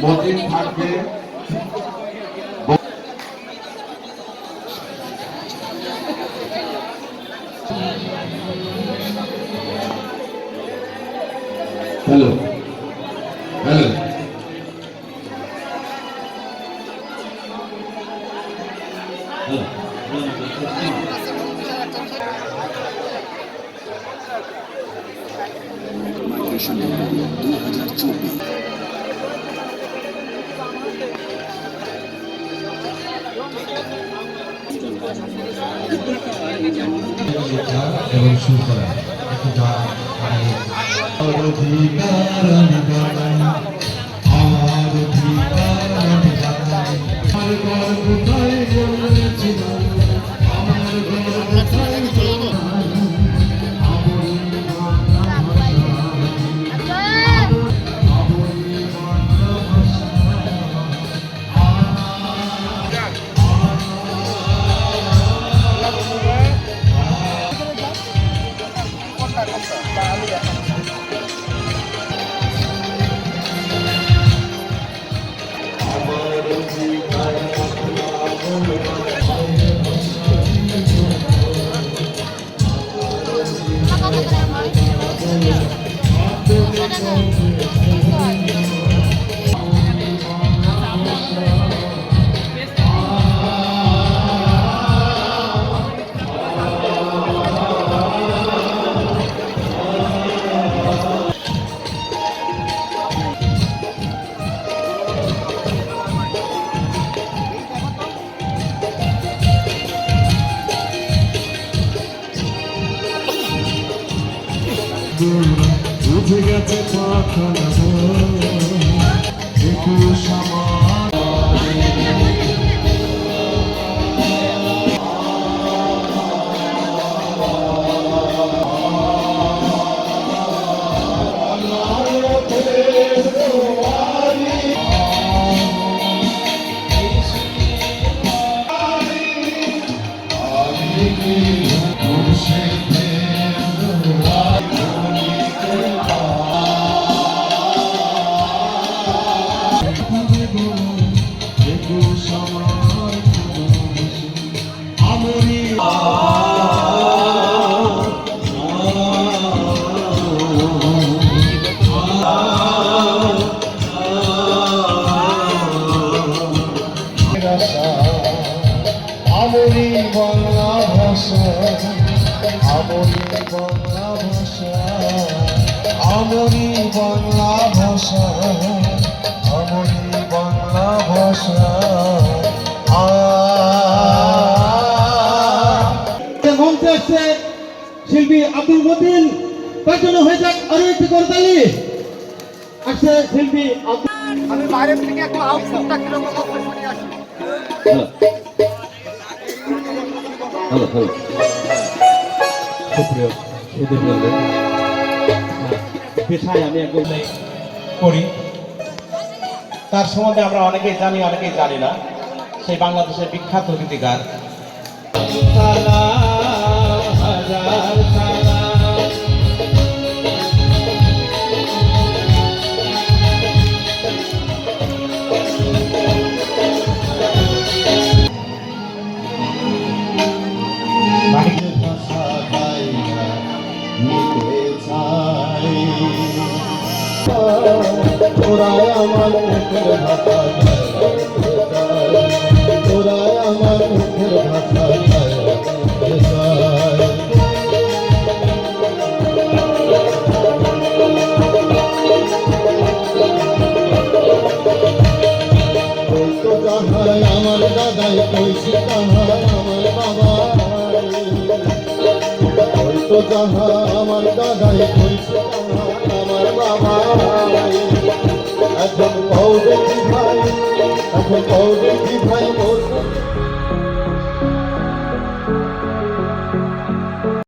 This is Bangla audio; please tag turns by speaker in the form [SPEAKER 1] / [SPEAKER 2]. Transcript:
[SPEAKER 1] মতিন থাকবে হ্যালো হ্যালো
[SPEAKER 2] এবং সুর করা একটু গান আমার অধিকার আমি জানাই, আমার অধিকার আমি জানাই, আমার গর্বটাই বলেছিলাম, আমার গর্বটাই উঠে গেছে পাখানা একটু আমরি বাংলা ভাষা, আমরি বাংলা ভাষা, আমরি বাংলা ভাষা, আমরি বাংলা ভাষা। মঞ্চে আসছে শিল্পী আব্দুল মতিন, তার জন্য হয়ে যাক আরো একটি করতালি। আসছে শিল্পী আমি বাইরে থেকে একটু আউটপুটটা কিরকম শুনে আসি। হ্যালো হ্যালো সুপ্রিয় পেশায় আমি একদম করি, তার সম্বন্ধে আমরা অনেকেই জানি অনেকেই জানি না। সেই বাংলাদেশের বিখ্যাত গীতিকার তোরাই আমার মুখের ভাষা, তোরাই আমার মুখের ভাষা, তো যাহাই আমার দাদাই কইছি তাহাই আমার বাবা, তো যাহা আমার দাদাই কইছি তাহাই আমার বাবা। এখন কও দেখি ভাই, এখন কও দেখি ভাই মোর